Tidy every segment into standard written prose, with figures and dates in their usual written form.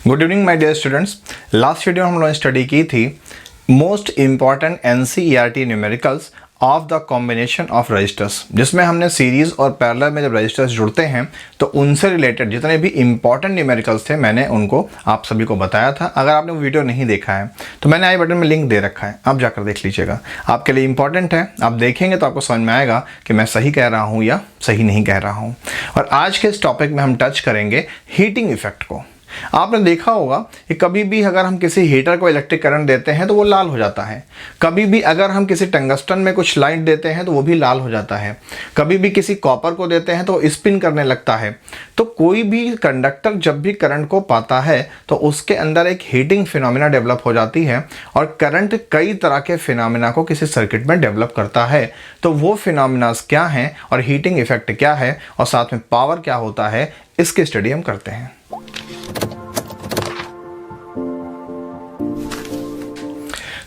Good evening my dear students. Last video में हम लोगों ने स्टडी की थी most important NCERT numericals of the combination of registers, जिसमें हमने सीरीज़ और पैरेलल में जब रजिस्टर्स जुड़ते हैं तो उनसे रिलेटेड जितने भी इंपॉर्टेंट न्यूमेरिकल्स थे मैंने उनको आप सभी को बताया था। अगर आपने वो वीडियो नहीं देखा है तो मैंने आई बटन में लिंक दे रखा है, आप जाकर देख लीजिएगा, आपके लिए इंपॉर्टेंट है। आप देखेंगे तो आपको समझ में आएगा कि मैं सही कह रहा हूँ या सही नहीं कह रहा हूँ। और आज के इस टॉपिक में हम टच करेंगे हीटिंग इफेक्ट को। आपने देखा होगा कि कभी भी अगर हम किसी हीटर को इलेक्ट्रिक करंट देते हैं तो वो लाल हो जाता है। कभी भी अगर हम किसी टंगस्टन में कुछ लाइट देते हैं तो वो भी लाल हो जाता है। कभी भी किसी कॉपर को देते हैं तो वो स्पिन करने लगता है। तो कोई भी कंडक्टर जब भी करंट को पाता है तो उसके अंदर एक हीटिंग फिनोमिना डेवलप हो जाती है और करंट कई तरह के फिनोमिना को किसी सर्किट में डेवलप करता है। तो वो फिनोमिनास क्या हैं और हीटिंग इफेक्ट क्या है और साथ में पावर क्या होता है, इसकी स्टडी हम करते हैं।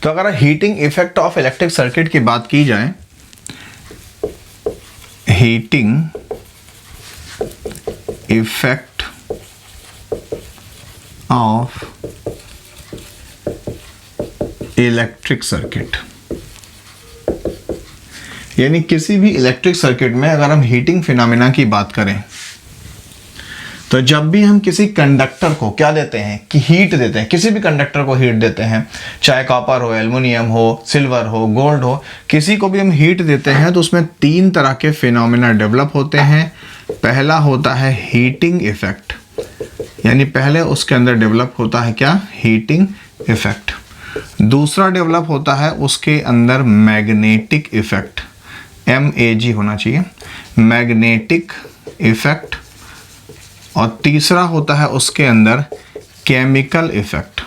तो अगर heating effect of electric circuit की बात की जाए, heating effect of electric circuit, यानी किसी भी इलेक्ट्रिक सर्किट में अगर हम हीटिंग फिनोमिना की बात करें तो जब भी हम किसी कंडक्टर को क्या देते हैं कि हीट देते हैं, किसी भी कंडक्टर को हीट देते हैं, चाहे कॉपर हो, एल्युमिनियम हो, सिल्वर हो, गोल्ड हो, किसी को भी हम हीट देते हैं तो उसमें तीन तरह के फिनोमिना डेवलप होते हैं। पहला होता है हीटिंग इफेक्ट, यानी पहले उसके अंदर डेवलप होता है क्या, हीटिंग इफेक्ट। दूसरा डेवलप होता है उसके अंदर मैग्नेटिक इफेक्ट, MAG होना चाहिए, मैग्नेटिक इफेक्ट। और तीसरा होता है उसके अंदर केमिकल इफेक्ट।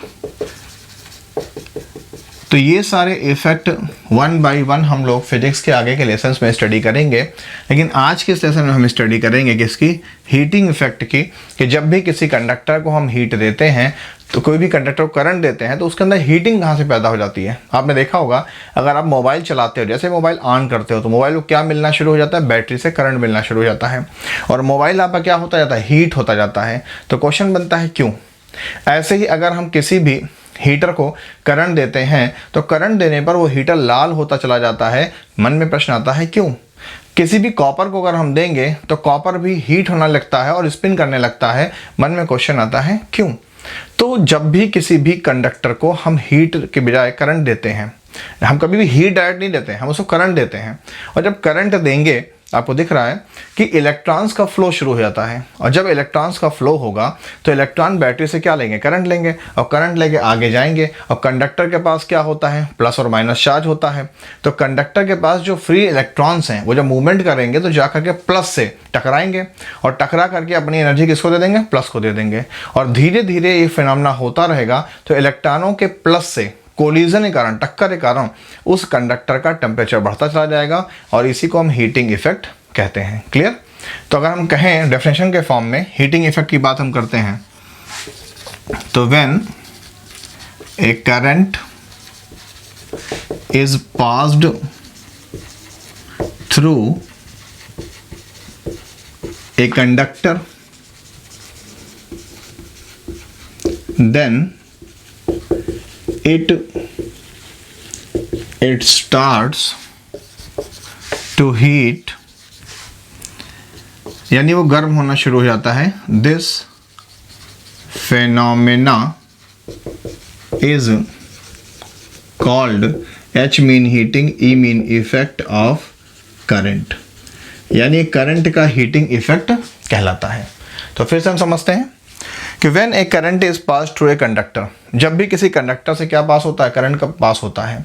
तो ये सारे इफेक्ट वन बाय वन हम लोग फिजिक्स के आगे के लेसन्स में स्टडी करेंगे, लेकिन आज के इस लेसन में हम स्टडी करेंगे किसकी, हीटिंग इफेक्ट की। कि जब भी किसी कंडक्टर को हम हीट देते हैं तो कोई भी कंडक्टर को करंट देते हैं तो उसके अंदर हीटिंग कहाँ से पैदा हो जाती है। आपने देखा होगा अगर आप मोबाइल चलाते हो, जैसे मोबाइल ऑन करते हो तो मोबाइल को क्या मिलना शुरू हो जाता है, बैटरी से करंट मिलना शुरू हो जाता है और मोबाइल आपका क्या होता जाता है, हीट होता जाता है। तो क्वेश्चन बनता है क्यों। ऐसे ही अगर हम किसी भी हीटर को करंट देते हैं तो करंट देने पर वो हीटर लाल होता चला जाता है। मन में प्रश्न आता है क्यों। किसी भी कॉपर को अगर हम देंगे तो कॉपर भी हीट होने लगता है और स्पिन करने लगता है। मन में क्वेश्चन आता है क्यों। तो जब भी किसी भी कंडक्टर को हम हीट के बजाय करंट देते हैं, हम कभी भी हीट डायरेक्ट नहीं देते हैं, हम उसको करंट देते हैं। और जब करंट देंगे आपको दिख रहा है कि इलेक्ट्रॉन्स का फ्लो शुरू हो जाता है और जब इलेक्ट्रॉन्स का फ्लो होगा तो इलेक्ट्रॉन बैटरी से क्या लेंगे, करंट लेंगे और करंट लेके आगे जाएंगे। और कंडक्टर के पास क्या होता है, प्लस और माइनस चार्ज होता है। तो कंडक्टर के पास जो फ्री इलेक्ट्रॉन्स हैं वो जब मूवमेंट करेंगे तो जाकर के प्लस से टकराएंगे और टकरा करके अपनी एनर्जी किसको दे देंगे, प्लस को दे देंगे। और धीरे धीरे ये फिनोमेना होता रहेगा तो इलेक्ट्रॉनों के प्लस से कोलिजन के कारण, टक्कर के कारण उस कंडक्टर का टेम्परेचर बढ़ता चला जाएगा और इसी को हम हीटिंग इफेक्ट कहते हैं। क्लियर। तो अगर हम कहें डेफिनेशन के फॉर्म में हीटिंग इफेक्ट की बात हम करते हैं तो when a current is passed through a conductor then it starts to heat, यानी वो गर्म होना शुरू हो जाता है। This phenomena is called, H mean heating, E mean effect of current, यानी करंट का हीटिंग इफेक्ट कहलाता है। तो फिर से हम समझते हैं कि when a current is pass through a conductor, जब भी किसी कंडक्टर से क्या पास होता है, करंट का पास होता है,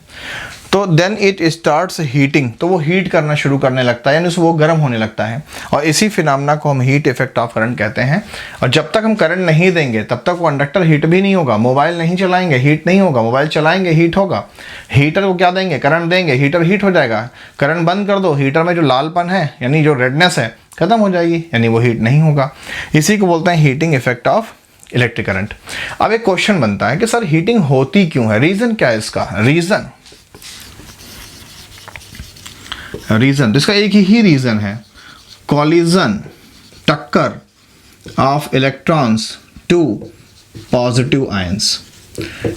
तो देन इट स्टार्ट्स हीटिंग, तो वो हीट करना शुरू करने लगता है, यानी वो गर्म होने लगता है। और इसी फिनोमेना को हम हीट इफेक्ट ऑफ करंट कहते हैं। और जब तक हम करंट नहीं देंगे तब तक वो कंडक्टर हीट भी नहीं होगा। मोबाइल नहीं चलाएंगे, हीट नहीं होगा। मोबाइल चलाएंगे, हीट होगा। हीटर को क्या देंगे, करंट देंगे, हीटर हीट हो जाएगा। करंट बंद कर दो, हीटर में जो लालपन है यानी जो रेडनेस है खत्म हो जाएगी, यानी वो हीट नहीं होगा। इसी को बोलते हैं heating effect of electric current. अब एक क्वेश्चन बनता है कि सर हीटिंग होती क्यों है, रीजन क्या है इसका। रीजन तो इसका एक ही रीजन है, कॉलिजन, टक्कर of electrons to positive ions,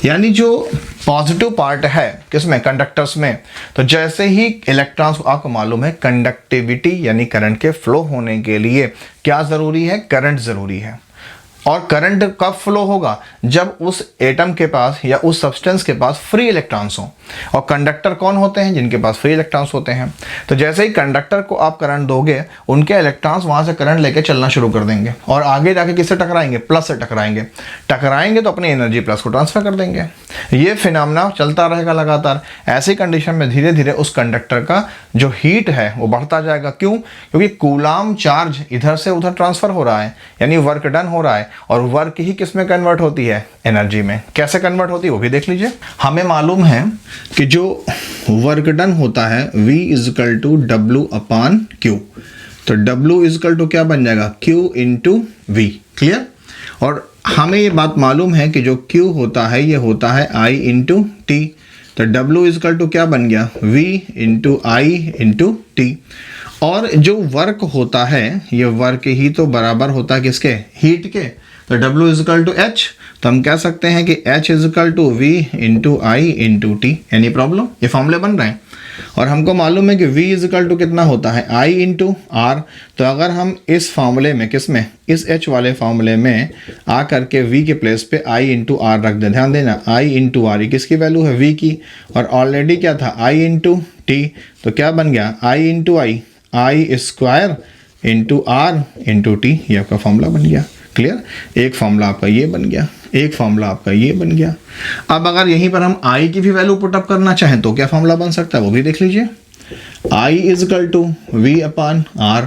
यानी जो पॉजिटिव पार्ट है किसमें, कंडक्टर्स में, तो जैसे ही इलेक्ट्रॉन्स, आपको मालूम है कंडक्टिविटी यानी करंट के फ्लो होने के लिए क्या ज़रूरी है, करंट ज़रूरी है। और करंट कब फ्लो होगा, जब उस एटम के पास या उस सब्सटेंस के पास फ्री इलेक्ट्रॉन्स हो। और कंडक्टर कौन होते हैं, जिनके पास फ्री इलेक्ट्रॉन्स होते हैं। तो जैसे ही कंडक्टर को आप करंट दोगे, उनके इलेक्ट्रॉन्स वहाँ से करंट लेके चलना शुरू कर देंगे और आगे जाके किससे टकराएंगे, प्लस से टकराएंगे तो अपनी एनर्जी प्लस को ट्रांसफर कर देंगे। ये फिनोमेना चलता रहेगा लगातार। ऐसी कंडीशन में धीरे धीरे उस कंडक्टर का जो हीट है वो बढ़ता जाएगा। क्यों, क्योंकि कूलाम्ब चार्ज इधर से उधर ट्रांसफर हो रहा है, यानी वर्क डन हो रहा है। और वर्क ही किस में कन्वर्ट होती है, एनर्जी में। कैसे कन्वर्ट होती है वो भी देख लीजिए। हमें मालूम है कि जो वर्क डन होता है V is equal to W upon Q, तो W इजकल टू क्या बन जाएगा, Q इंटू V। क्लियर। और हमें ये बात मालूम है कि जो Q होता है ये होता है I इंटू T, तो W इजकल टू क्या बन गया, V into I into T। और जो वर्क होता है ये वर्क ही तो बराबर होता है किसके, हीट के। तो W इजकल टू H, तो हम कह सकते हैं कि H is equal to V into I into T। Any problem, ये फॉर्मूले बन रहे हैं। और हमको मालूम है कि V इजकल टू कितना होता है, I इंटू R। तो अगर हम इस फॉर्मूले में, किस में, इस H वाले फॉर्मूले में आ करके V के प्लेस पे I इंटू R रख दें, ध्यान देना I इंटू R, ये किसकी वैल्यू है, V की। और ऑलरेडी क्या था, I इंटू T, तो क्या बन गया, I into I square into R into T, ये आपका फॉर्मूला बन गया। क्लियर। एक फॉर्मूला आपका ये बन गया, एक फॉर्मूला आपका ये बन गया। अब अगर यहीं पर हम I की भी वैल्यू पुटअप करना चाहें तो क्या फॉर्मूला बन सकता है, वो भी देख लीजिए। I is equal to V upon R,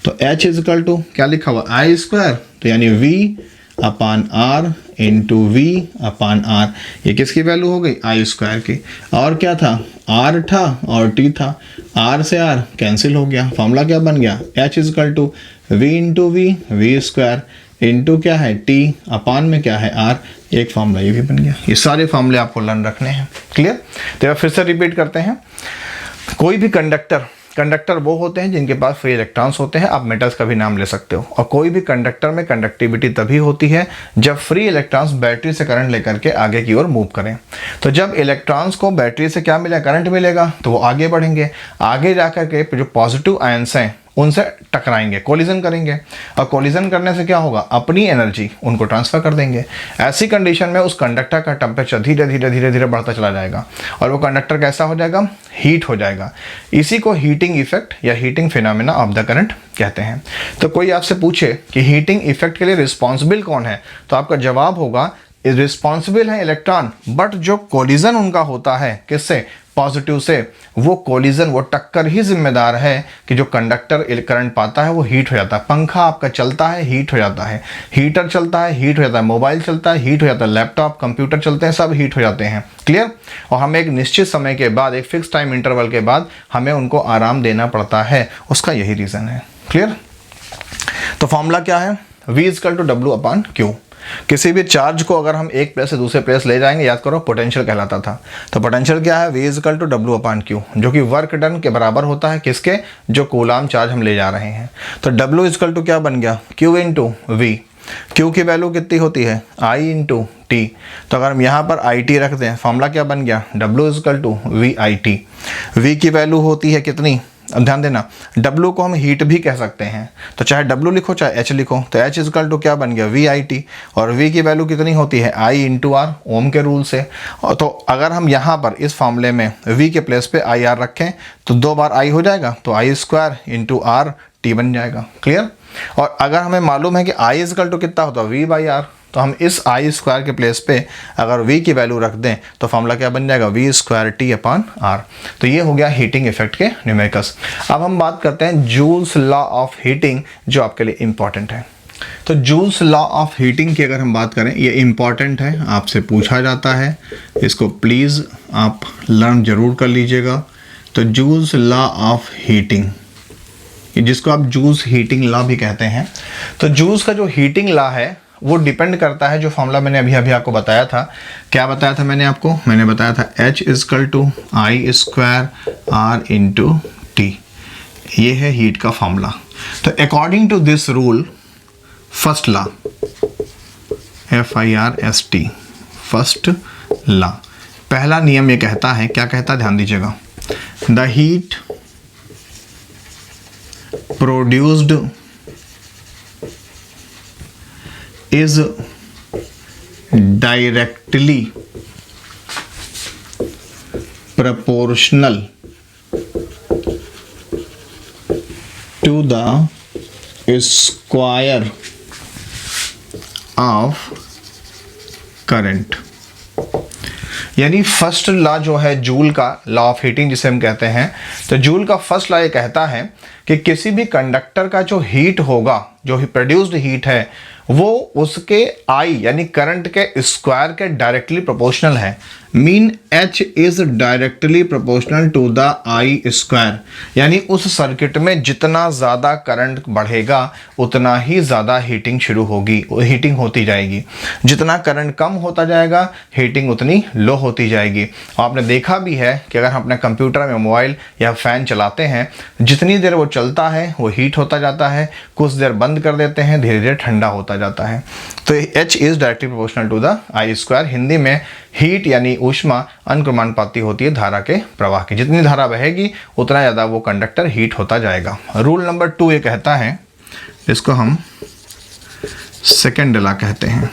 तो H इजकल टू क्या लिखा हुआ, I स्क्वायर, तो यानी V upon R into V upon R। ये किसकी वैल्यू हो गई, I स्क्वायर की। और क्या था, R था और T था, R से R कैंसिल हो गया। फॉर्मूला क्या बन गया, H is equal to V into V square into क्या है T अपान में क्या है R। एक फॉर्मूला ये भी बन गया। ये सारे फॉर्मूले आपको लर्न रखने हैं। क्लियर। तो फिर से रिपीट करते हैं। कोई भी कंडक्टर वो होते हैं जिनके पास फ्री इलेक्ट्रॉन्स होते हैं। आप मेटल्स का भी नाम ले सकते हो। और कोई भी कंडक्टर में कंडक्टिविटी तभी होती है जब फ्री इलेक्ट्रॉन्स बैटरी से करंट लेकर के आगे की ओर मूव करें। तो जब इलेक्ट्रॉन्स को बैटरी से क्या मिलेगा, करंट मिलेगा, तो वो आगे बढ़ेंगे। आगे जाकर के जो पॉजिटिव आयंस हैं उनसे टकराएंगे, कोलिजन करेंगे। और कोलिजन करने से क्या होगा, अपनी एनर्जी उनको ट्रांसफर कर देंगे। ऐसी कंडीशन में उस कंडक्टर का टेम्परेचर धीरे धीरे बढ़ता चला जाएगा और वो कंडक्टर कैसा हो जाएगा, हीट हो जाएगा। इसी को हीटिंग इफेक्ट या heating phenomena of the current कहते हैं। तो कोई आपसे पूछे कि हीटिंग इफेक्ट के लिए रिस्पॉन्सिबल कौन है, तो आपका जवाब होगा रिस्पॉन्सिबल है इलेक्ट्रॉन, बट जो कोलिजन उनका होता है किससे, पॉजिटिव से, वो कोलिजन, वो टक्कर ही जिम्मेदार है कि जो कंडक्टर करंट पाता है वो हीट हो जाता है। पंखा आपका चलता है, हीट हो जाता है। हीटर चलता है, हीट हो जाता है। मोबाइल चलता है, हीट हो जाता है। लैपटॉप, कंप्यूटर चलते हैं, सब हीट हो जाते हैं। क्लियर। और हमें एक निश्चित समय के बाद, एक फिक्स टाइम इंटरवल के बाद हमें उनको आराम देना पड़ता है। उसका यही रीज़न है। क्लियर। तो फॉर्मूला क्या है, V is equal to W upon Q। किसी भी चार्ज को अगर हम एक प्लेस से दूसरे प्लेस ले जाएंगे, याद करो पोटेंशियल कहलाता था। तो पोटेंशियल क्या है, V is equal to W upon Q, जो कि वर्क डन के बराबर होता है किसके, जो कूलाम्ब चार्ज हम ले जा रहे हैं। तो W इजकल टू क्या बन गया, Q इंटू V। Q की वैल्यू कितनी होती है, I इंटू T। तो अगर हम यहाँ पर IT रख दें, फॉर्मूला क्या बन गया, W is equal to VIT। V की वैल्यू होती है कितनी, अब ध्यान देना, W को हम हीट भी कह सकते हैं। तो चाहे W लिखो चाहे H लिखो, तो H इजकल टू क्या बन गया, VIT। और V की वैल्यू कितनी होती है, I इंटू R, ओम के रूल से। और तो अगर हम यहाँ पर इस फॉर्मूले में V के प्लेस पे IR रखें तो 2 बार I हो जाएगा, तो I square into R T बन जाएगा। क्लियर। और अगर हमें मालूम है कि I इजकल टू कितना होता है, V बाई R, तो हम इस I स्क्वायर के प्लेस पे अगर V की वैल्यू रख दें तो फॉर्मूला क्या बन जाएगा, V स्क्वायर T अपान R। तो ये हो गया हीटिंग इफेक्ट के न्यूमेरिकल्स। अब हम बात करते हैं जूल्स लॉ ऑफ हीटिंग, जो आपके लिए इंपॉर्टेंट है। तो जूल्स लॉ ऑफ हीटिंग की अगर हम बात करें, ये इंपॉर्टेंट है, आपसे पूछा जाता है, इसको प्लीज़ आप लर्न जरूर कर लीजिएगा। तो जूल्स लॉ ऑफ हीटिंग, जिसको आप जूल्स हीटिंग लॉ भी कहते हैं। तो जूल्स का जो हीटिंग लॉ है वो डिपेंड करता है, जो फॉर्मूला मैंने अभी आपको बताया था। क्या बताया था मैंने आपको, मैंने बताया था H is equal to I square R into T। ये है हीट का फॉर्मूला। तो according to this rule, first law, FIRST, first law. पहला नियम ये कहता है, क्या कहता है ध्यान दीजिएगा, the heat produced is directly proportional to the square of current। यानी फर्स्ट लॉ जो है जूल का लॉ ऑफ हीटिंग जिसे हम कहते हैं, तो जूल का फर्स्ट लॉ ये कहता है कि किसी भी कंडक्टर का जो हीट होगा, जो प्रोड्यूस्ड हीट है, वो उसके आई यानी करंट के स्क्वायर के डायरेक्टली प्रोपोर्शनल है। Mean H is directly proportional to the I square, यानी उस सर्किट में जितना ज़्यादा करंट बढ़ेगा उतना ही ज़्यादा हीटिंग शुरू होगी, हीटिंग होती जाएगी। जितना करंट कम होता जाएगा हीटिंग उतनी लो होती जाएगी। आपने देखा भी है कि अगर हम अपने कंप्यूटर में मोबाइल या फ़ैन चलाते हैं, जितनी देर वो चलता है वो हीट होता जाता है, कुछ देर बंद कर देते हैं, धीरे धीरे ठंडा होता जाता है। तो H is directly proportional to the I square. Hindi में हीट यानी ऊष्मा अनुक्रमानुपाती होती है धारा के प्रवाह की। जितनी धारा बहेगी उतना ज़्यादा वो कंडक्टर हीट होता जाएगा। रूल नंबर 2 ये कहता है, इसको हम सेकेंड लॉ कहते हैं,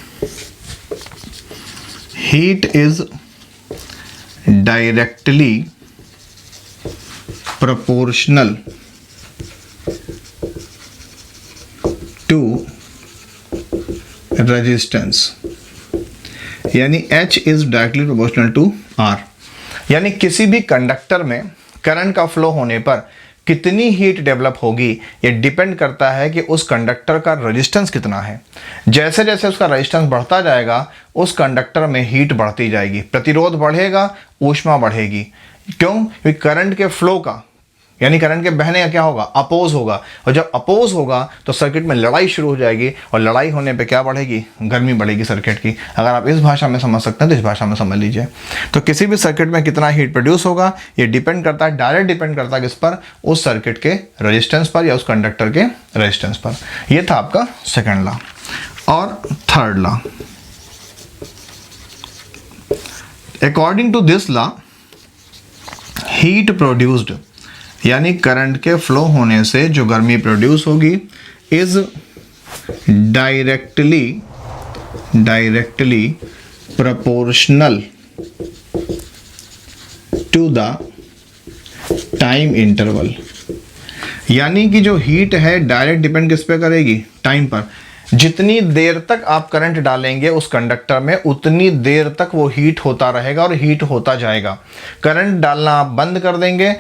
heat is directly proportional to resistance, यानी H is directly proportional to R। यानी किसी भी कंडक्टर में करंट का फ्लो होने पर कितनी हीट डेवलप होगी ये डिपेंड करता है कि उस कंडक्टर का रेजिस्टेंस कितना है। जैसे जैसे उसका रेजिस्टेंस बढ़ता जाएगा उस कंडक्टर में हीट बढ़ती जाएगी, प्रतिरोध बढ़ेगा, ऊष्मा बढ़ेगी। क्यों? क्योंकि करंट के फ्लो का यानी करंट के बहने का क्या होगा, अपोज होगा, और जब अपोज होगा तो सर्किट में लड़ाई शुरू हो जाएगी, और लड़ाई होने पे क्या बढ़ेगी, गर्मी बढ़ेगी सर्किट की। अगर आप इस भाषा में समझ सकते हैं तो इस भाषा में समझ लीजिए। तो किसी भी सर्किट में कितना हीट प्रोड्यूस होगा ये डिपेंड करता है, डायरेक्ट डिपेंड करता है किस पर, उस सर्किट के रेजिस्टेंस पर या उस कंडक्टर के रेजिस्टेंस पर। यह था आपका सेकेंड लॉ। और third law, according to this law heat produced यानी करंट के फ्लो होने से जो गर्मी प्रोड्यूस होगी is directly proportional to the time interval. यानी कि जो हीट है डायरेक्ट डिपेंड किस पे करेगी, टाइम पर। जितनी देर तक आप करंट डालेंगे उस कंडक्टर में उतनी देर तक वो हीट होता रहेगा और हीट होता जाएगा। करंट डालना आप बंद कर देंगे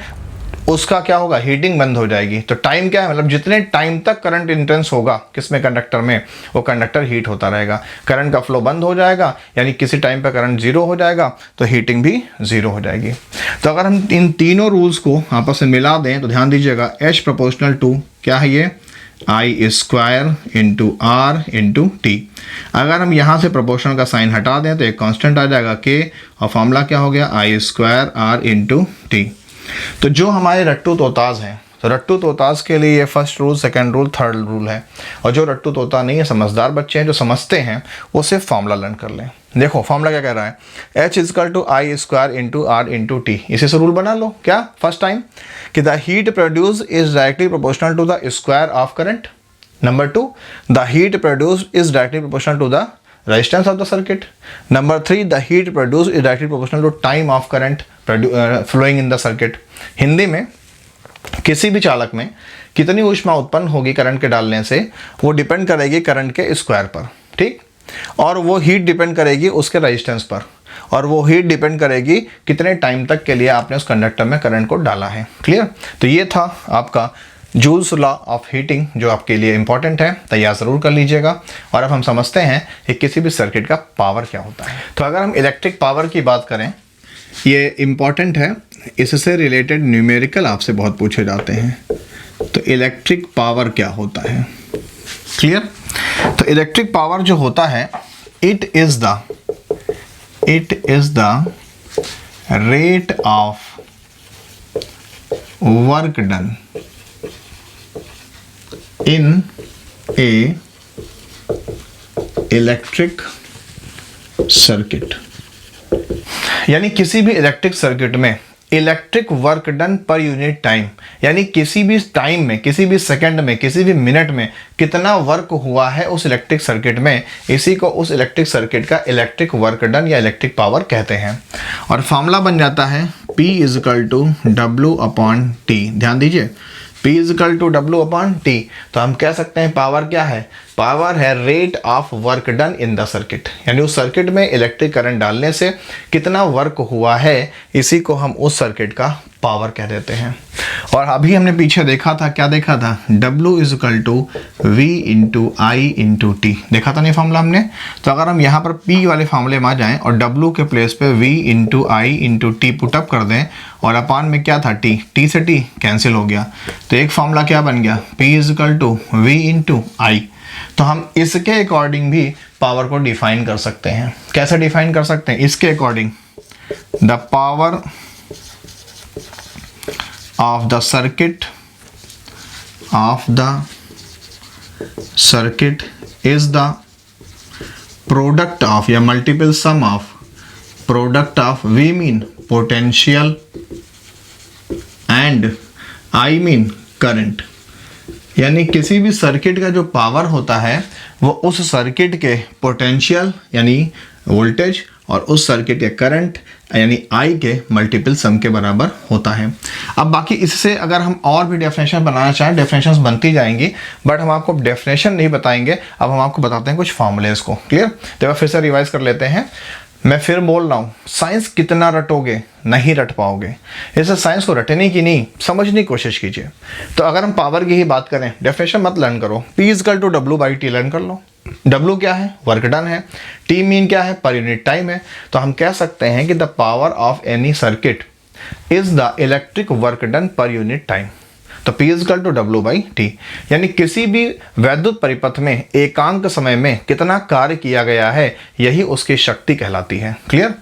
उसका क्या होगा, हीटिंग बंद हो जाएगी। तो टाइम क्या है, मतलब जितने टाइम तक करंट इंटेंस होगा किसमें, कंडक्टर में, वो कंडक्टर हीट होता रहेगा। करंट का फ्लो बंद हो जाएगा यानी किसी टाइम पर करंट जीरो हो जाएगा तो हीटिंग भी जीरो हो जाएगी। तो अगर हम इन तीनों रूल्स को आपस में मिला दें तो ध्यान दीजिएगा, H प्रोपोर्शनल टू क्या है ये, I square into R into T. अगर हम यहाँ से प्रोपोर्शनल का साइन हटा दें तो एक कांस्टेंट आ जाएगा K, और फॉर्मूला क्या हो गया, आई स्क्वायर आर इंटू टी। तो जो हमारे रट्टू तोताज हैं, तो रट्टू तोताज के लिए ये first rule, second rule, third rule है। और जो रट्टू तोता नहीं है, समझदार बच्चे हैं जो समझते हैं, वो सिर्फ फॉर्मूला लर्न कर लें। देखो फॉर्मूला क्या कह रहा है, H is equal to I square into R into T. इसी से रूल बना लो क्या, फर्स्ट टाइम कि the heat produce is directly proportional to the square of current. Number 2, the heat produce is directly proportional to the resistance of the circuit. Number 3, the heat produced is directly proportional to time of current flowing in the circuit. Hindi में किसी भी चालक में कितनी ऊष्मा उत्पन्न होगी current के डालने से वो डिपेंड करेगी करंट के स्क्वायर पर, ठीक, और वो हीट डिपेंड करेगी उसके रेजिस्टेंस पर, और वो हीट डिपेंड करेगी कितने टाइम तक के लिए आपने उस कंडक्टर में करंट को डाला है। क्लियर? तो ये था आपका जूल्स लॉ ऑफ हीटिंग जो आपके लिए इंपॉर्टेंट है, तैयार ज़रूर कर लीजिएगा। और अब हम समझते हैं कि किसी भी सर्किट का पावर क्या होता है। तो अगर हम इलेक्ट्रिक पावर की बात करें, ये इंपॉर्टेंट है, इससे रिलेटेड न्यूमेरिकल आपसे बहुत पूछे जाते हैं। तो इलेक्ट्रिक पावर क्या होता है, क्लियर? तो इलेक्ट्रिक पावर जो होता है, it is the rate of work done in a electric circuit, यानी किसी भी इलेक्ट्रिक सर्किट में electric work done per unit time, यानी किसी भी टाइम में, किसी भी सेकंड में, किसी भी मिनट में कितना वर्क हुआ है उस इलेक्ट्रिक सर्किट में, इसी को उस इलेक्ट्रिक सर्किट का इलेक्ट्रिक वर्क डन या इलेक्ट्रिक पावर कहते हैं। और फॉर्मूला बन जाता है P इजकल टू W/T। ध्यान दीजिए, P इजकल टू W/T। तो हम कह सकते हैं पावर क्या है? पावर है rate of work done in the circuit, यानी उस सर्किट में इलेक्ट्रिक करंट डालने से कितना वर्क हुआ है, इसी को हम उस सर्किट का पावर कह देते हैं। और अभी हमने पीछे देखा था, क्या देखा था? W is equal to V into I into T देखा था नहीं फॉर्मूला हमने। तो अगर हम यहाँ पर P वाले फॉर्मूले में आ जाएं और W के प्लेस पे V into I into T put up कर दें, और अपान में क्या था? T से T कैंसिल हो गया, तो एक फॉर्मूला क्या बन गया? P is equal to V into I। तो हम इसके अकॉर्डिंग भी पावर को डिफाइन कर सकते हैं। कैसे डिफाइन कर सकते हैं? इसके according, the power of the circuit is the product of या multiple sum of product of V mean potential and I mean current, यानी किसी भी सर्किट का जो पावर होता है वो उस सर्किट के पोटेंशियल यानी वोल्टेज और उस सर्किट के करंट यानी I के मल्टीपल सम के बराबर होता है। अब बाकी इससे अगर हम और भी डेफिनेशन बनाना चाहें, डेफिनेशंस बनती जाएंगी, बट हम आपको डेफिनेशन नहीं बताएंगे, अब हम आपको बताते हैं कुछ फॉर्मूलेस को। क्लियर? तो फिर से रिवाइज कर लेते हैं। मैं फिर बोल रहा हूँ, साइंस कितना रटोगे नहीं रट पाओगे। इसे साइंस को रटने की नहीं, समझने की कोशिश कीजिए। तो अगर हम पावर की ही बात करें, डेफिनेशन मत लर्न करो, P is equal to W/T learn कर लो। W क्या है? वर्क डन है। T मीन क्या है? पर यूनिट टाइम है। तो हम कह सकते हैं कि the power of any circuit is the electric work done per unit time. तो P इजकल टू W/T, यानी किसी भी वैद्युत परिपथ में एकांक समय में कितना कार्य किया गया है, यही उसकी शक्ति कहलाती है। क्लियर?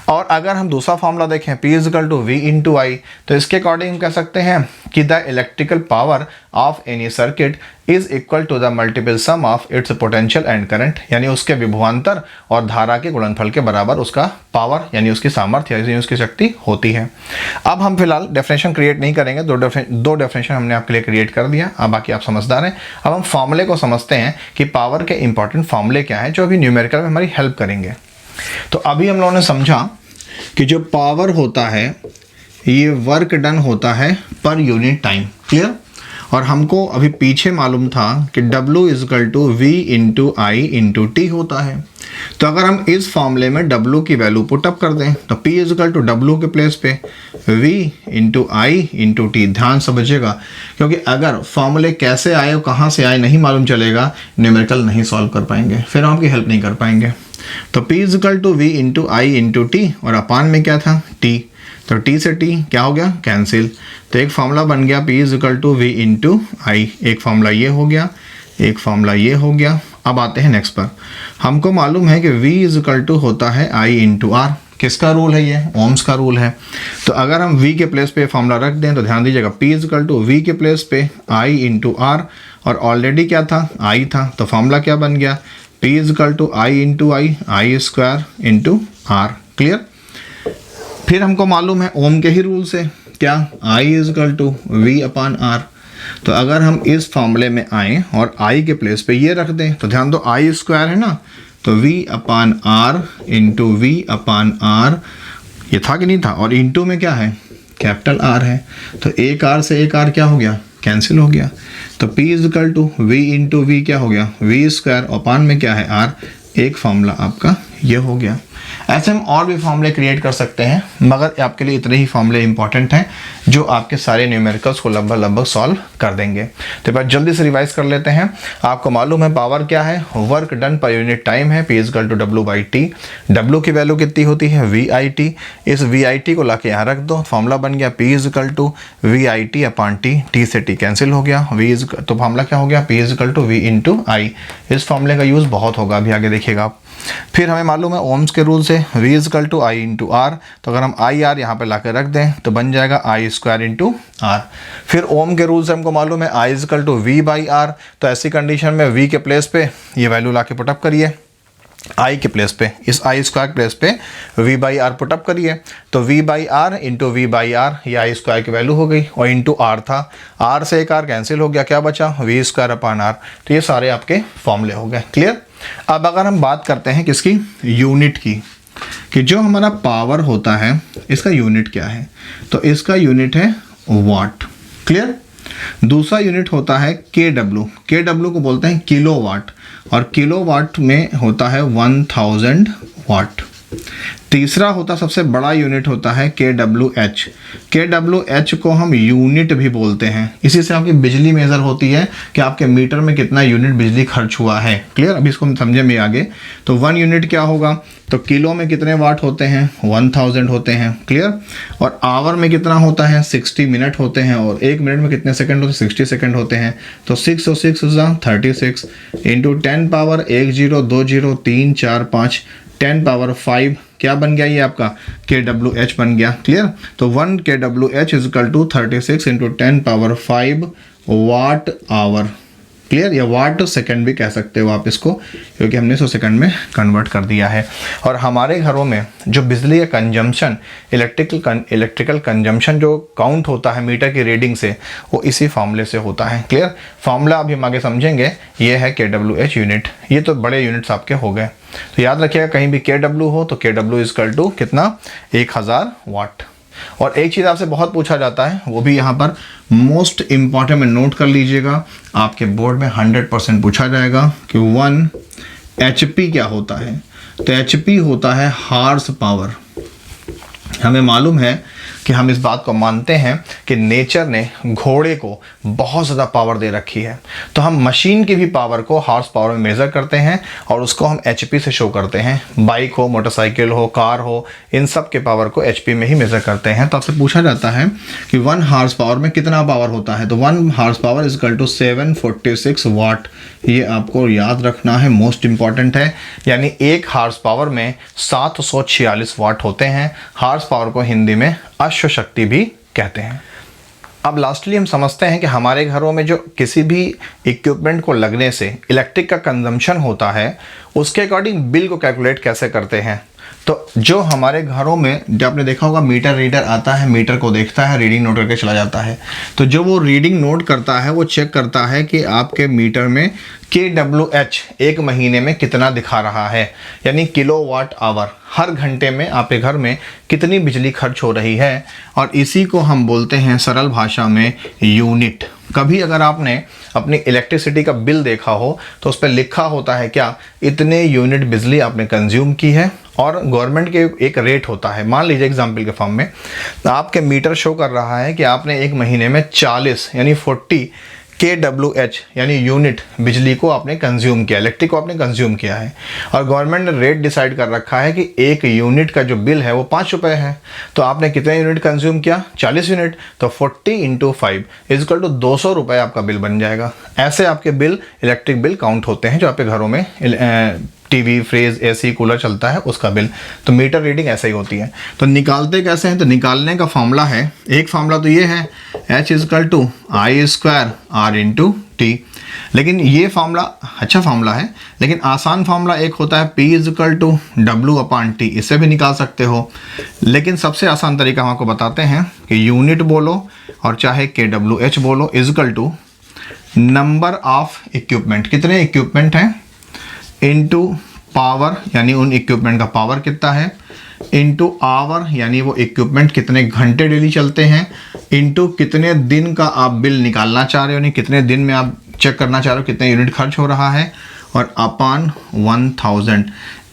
और अगर हम दूसरा फॉर्मूला देखें, P is equal to V into I, तो इसके अकॉर्डिंग हम कह सकते हैं कि the electrical power of any circuit is equal to the multiple sum of its potential and current, यानी उसके विभवांतर और धारा के गुणनफल के बराबर उसका पावर यानी उसकी सामर्थ्य यानी उसकी शक्ति होती है। अब हम फिलहाल डेफिनेशन क्रिएट नहीं करेंगे, दो डेफिनेशन हमने आपके लिए क्रिएट कर दिया। अब बाकी आप समझदार हैं। अब हम फॉर्मूले को समझते हैं कि पावर के इंपॉर्टेंट फॉर्मूले क्या हैं, जो अभी न्यूमेरिकल में हमारी हेल्प करेंगे। तो अभी हम लोगों ने समझा कि जो पावर होता है ये वर्क डन होता है पर यूनिट टाइम। क्लियर? और हमको अभी पीछे मालूम था कि W is equal to V into I into T होता है। तो अगर हम इस फॉर्मूले में W की वैल्यू पुटअप कर दें, तो P इजकल टू W के प्लेस पे V into I into T। ध्यान समझिएगा, क्योंकि अगर फॉर्मूले कैसे आए और कहाँ से आए नहीं मालूम चलेगा, न्यूमेरिकल नहीं सॉल्व कर पाएंगे, फिर हम आपकी हेल्प नहीं कर पाएंगे। तो P is equal to V into I into T, और अपान में क्या था? T। तो T से T क्या हो गया? कैंसिल। तो एक फॉर्मूला बन गया P is equal to V into I। एक फॉर्मूला ये हो गया, एक फॉर्मूला ये हो गया। अब आते हैं नेक्स्ट पर। हमको मालूम है कि V इजकल टू होता है I इंटू R। किसका रूल है ये? ओम्स का रूल है। तो अगर हम V के प्लेस पे फॉर्मूला रख दें, तो ध्यान दीजिएगा, P इजकल टू V के प्लेस पे I इंटू R, और ऑलरेडी क्या था? I था। तो फॉर्मूला क्या बन गया? P is equal to I into I square into R। Clear? फिर हमको मालूम है ओम के ही रूल से, क्या? I is equal to V upon R। तो अगर हम इस फॉर्मूले में आए और I के प्लेस पे ये रख दें, तो ध्यान दो I स्क्वायर है ना, तो V upon R into V upon R, ये था कि नहीं था? और इंटू में क्या है? कैपिटल R है। तो एक R से एक R क्या हो गया? कैंसिल हो गया। तो P is equal to V into V क्या हो गया? V स्क्वायर, अपान में क्या है? R। एक फॉर्मूला आपका ये हो गया। ऐसे हम और भी फॉर्मूले क्रिएट कर सकते हैं, मगर आपके लिए इतने ही फॉर्मूले इंपॉर्टेंट हैं जो आपके सारे न्यूमेरिकल्स को लगभग सॉल्व कर देंगे। तो एक बार जल्दी से रिवाइज कर लेते हैं। आपको मालूम है पावर क्या है? Work done per unit time है, P is equal to W/T। W की वैल्यू कितनी होती है? VIT। इस VIT को लाके यहाँ रख दो, फॉर्मूला बन गया P is equal to VIT upon T। T से T कैंसिल हो गया, तो फॉर्मूला क्या हो गया? P is equal to V into I। इस फॉर्मूले का यूज़ बहुत होगा, अभी आगे देखिएगा आप। फिर हमें मालूम है ओम्स के रूल से V is equal to I into R। तो अगर हम IR यहाँ पे ला के रख दें, तो बन जाएगा I स्क्वायर इंटू R। फिर ओम के रूल से हमको मालूम है I is equal to V by R। तो ऐसी कंडीशन में V के प्लेस पे ये वैल्यू ला के पुटअप करिए, आई के प्लेस पे, इस आई स्क्वायर के प्लेस पे वी बाई आर पुटअप करिए, तो V by R into V by R, ये आई स्क्वायर की वैल्यू हो गई, और इंटू आर था, आर से एक आर कैंसिल हो गया, क्या बचा वी स्क्वायर अपान आर। तो ये सारे आपके फॉर्मूले हो गए। क्लियर। अब अगर हम बात करते हैं किसकी, यूनिट की, कि जो हमारा पावर होता है इसका यूनिट क्या है, तो इसका यूनिट है वाट। क्लियर। दूसरा यूनिट होता है के डब्ल्यू, के डब्ल्यू को बोलते हैं किलो वाट, और किलो वाट में होता है 1000 वाट। तीसरा होता सबसे बड़ा यूनिट होता है के डब्ल्यू एच, के डब्ल्यू एच को हम यूनिट भी बोलते हैं, इसी से आपकी बिजली मेज़र होती है कि आपके मीटर में कितना यूनिट बिजली खर्च हुआ है। क्लियर। अभी इसको हम समझेंगे आगे। तो 1 यूनिट क्या होगा, तो किलो में कितने वाट होते हैं, 1000 होते हैं। क्लियर। और आवर में कितना होता है, 60 मिनट होते हैं, और 1 मिनट में कितने सेकंड होते हैं, 60 सेकंड होते हैं। तो 6 और 6 36 इंटू 10 पावर 1 0 2 0 3 4 5 10 पावर 5 क्या बन गया, ये आपका के डब्ल्यू एच बन गया। क्लियर। तो 1 K W H is equal to 36 into 10 power 5 watt hour. Clear. या वाट सेकंड भी कह सकते हो आप इसको, क्योंकि हमने 100 सेकंड में कन्वर्ट कर दिया है। और हमारे घरों में जो बिजली का कंजम्पशन, इलेक्ट्रिकल कंजम्पशन जो काउंट होता है मीटर की रीडिंग से, वो इसी फार्मूले से होता है। क्लियर। फार्मूला अभी हम आगे समझेंगे। ये है के डब्ल्यू एच यूनिट। ये तो बड़े यूनिट्स आपके हो गए। तो याद रखिएगा कहीं भी के डब्ल्यू हो तो के डब्ल्यू इज इक्वल टू कितना, 1000 वाट। और एक चीज़ आपसे बहुत पूछा जाता है, वो भी यहाँ पर मोस्ट इम्पॉर्टेंट में नोट कर लीजिएगा, आपके बोर्ड में 100% पूछा जाएगा कि 1 HP क्या होता है। तो HP होता है हार्स पावर। हमें मालूम है कि हम इस बात को मानते हैं कि नेचर ने घोड़े को बहुत ज़्यादा पावर दे रखी है, तो हम मशीन की भी पावर को हार्स पावर में मेज़र करते हैं और उसको हम HP से शो करते हैं। बाइक हो, मोटरसाइकिल हो, कार हो, इन सब के पावर को HP में ही मेज़र करते हैं। तो आपसे पूछा जाता है कि 1 हार्स पावर में कितना पावर होता है, तो 1 horse power is equal to 746 watt. ये आपको याद रखना है, मोस्ट इंपॉर्टेंट है। यानी 1 हार्स पावर में 746 वाट होते हैं। हार्स पावर को हिंदी में अश्व शक्ति भी कहते हैं। अब लास्टली हम समझते हैं कि हमारे घरों में जो किसी भी इक्विपमेंट को लगने से इलेक्ट्रिक का कंजम्पशन होता है, उसके अकॉर्डिंग बिल को कैलकुलेट कैसे करते हैं। तो जो हमारे घरों में, जब आपने देखा होगा मीटर रीडर आता है, मीटर को देखता है, रीडिंग नोट करके चला जाता है। तो जो वो रीडिंग नोट करता है वो चेक करता है कि आपके मीटर में kWh एक महीने में कितना दिखा रहा है, यानी किलो वाट आवर। हर घंटे में आपके घर में कितनी बिजली खर्च हो रही है, और इसी को हम बोलते हैं सरल भाषा में यूनिट। कभी अगर आपने अपनी इलेक्ट्रिसिटी का बिल देखा हो तो उस पर लिखा होता है क्या, इतने यूनिट बिजली आपने कंज्यूम की है, और गवर्नमेंट के एक रेट होता है। मान लीजिए एग्जांपल के फॉर्म में तो आपके मीटर शो कर रहा है कि आपने एक महीने में 40 यानी 40 kWh यानी यूनिट बिजली को आपने कंज्यूम किया, इलेक्ट्रिक को आपने कंज्यूम किया है। और गवर्नमेंट ने रेट डिसाइड कर रखा है कि एक यूनिट का जो बिल है वो 5 रुपये है। तो आपने कितने यूनिट कंज्यूम किया, 40 यूनिट, तो 40 इंटू 5 इज इक्वल टू 200 रुपये आपका बिल बन जाएगा। ऐसे आपके बिल, इलेक्ट्रिक बिल काउंट होते हैं जो आपके घरों में टीवी, फ्रिज, एसी, कूलर चलता है उसका बिल। तो मीटर रीडिंग ऐसे ही होती है। तो निकालते कैसे हैं, तो निकालने का फॉर्मूला है, एक फॉर्मूला तो ये है H is equal to I square R into T. लेकिन ये फार्मूला अच्छा फार्मूला है, लेकिन आसान फार्मूला एक होता है P is equal to W upon T, इससे भी निकाल सकते हो। लेकिन सबसे आसान तरीका हम आपको बताते हैं कि यूनिट बोलो और चाहे kWh बोलो is equal to number of equipment, कितने इक्विपमेंट हैं, इनटू पावर यानी उन इक्विपमेंट का पावर कितना है, इनटू आवर यानी वो इक्विपमेंट कितने घंटे डेली चलते हैं, इनटू कितने दिन का आप बिल निकालना चाह रहे हो, यानी कितने दिन में आप चेक करना चाह रहे हो कितने यूनिट खर्च हो रहा है, और अपान 1000।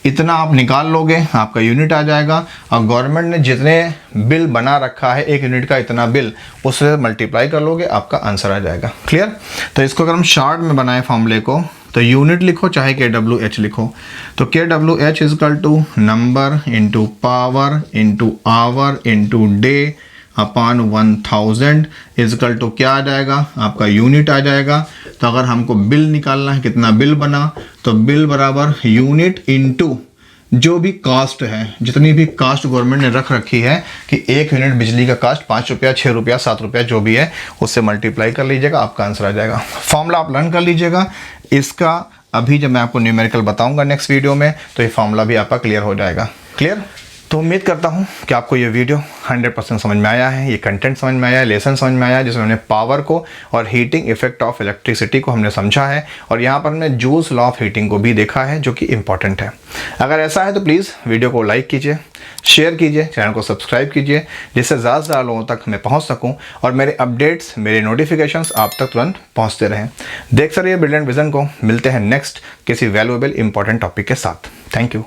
इतना आप निकाल लोगे आपका यूनिट आ जाएगा। और गवर्नमेंट ने जितने बिल बना रखा है एक यूनिट का इतना बिल, उससे मल्टीप्लाई कर लोगे आपका आंसर आ जाएगा। क्लियर। तो इसको अगर हम शॉर्ट में बनाए फॉर्मूले को, तो यूनिट लिखो चाहे kWh लिखो, तो kWh is equal to number into power into hour into day upon 1000 is equal to क्या आ जाएगा, आपका यूनिट आ जाएगा। तो अगर हमको बिल निकालना है कितना बिल बना, तो बिल बराबर यूनिट इंटू जो भी कास्ट है, जितनी भी कास्ट गवर्नमेंट ने रख रखी है कि एक यूनिट बिजली का कास्ट 5 रुपया, 6 रुपया, 7 रुपया जो भी है, उससे मल्टीप्लाई कर लीजिएगा, आपका आंसर आ जाएगा। फॉर्मूला आप लर्न कर लीजिएगा। इसका अभी जब मैं आपको न्यूमेरिकल बताऊंगा नेक्स्ट वीडियो में तो ये फॉर्मूला भी आपका क्लियर हो जाएगा। क्लियर? तो उम्मीद करता हूँ कि आपको ये वीडियो 100% समझ में आया है, ये कंटेंट समझ में आया है, लेसन समझ में आया है, जिसमें हमने पावर को और हीटिंग इफेक्ट ऑफ इलेक्ट्रिसिटी को हमने समझा है और यहाँ पर हमने जूल्स लॉ ऑफ हीटिंग को भी देखा है जो कि इंपॉर्टेंट है। अगर ऐसा है तो प्लीज़ वीडियो को लाइक कीजिए, शेयर कीजिए, चैनल को सब्सक्राइब कीजिए, जिससे ज़्यादा से ज़्यादा लोगों तक मैं पहुँच सकूँ और मेरे अपडेट्स, मेरे नोटिफिकेशंस आप तक तुरंत पहुँचते रहें। देखते रहिए ब्रिलियंट विजन को। मिलते हैं नेक्स्ट किसी वैल्यूएबल इंपॉर्टेंट टॉपिक के साथ। Thank you.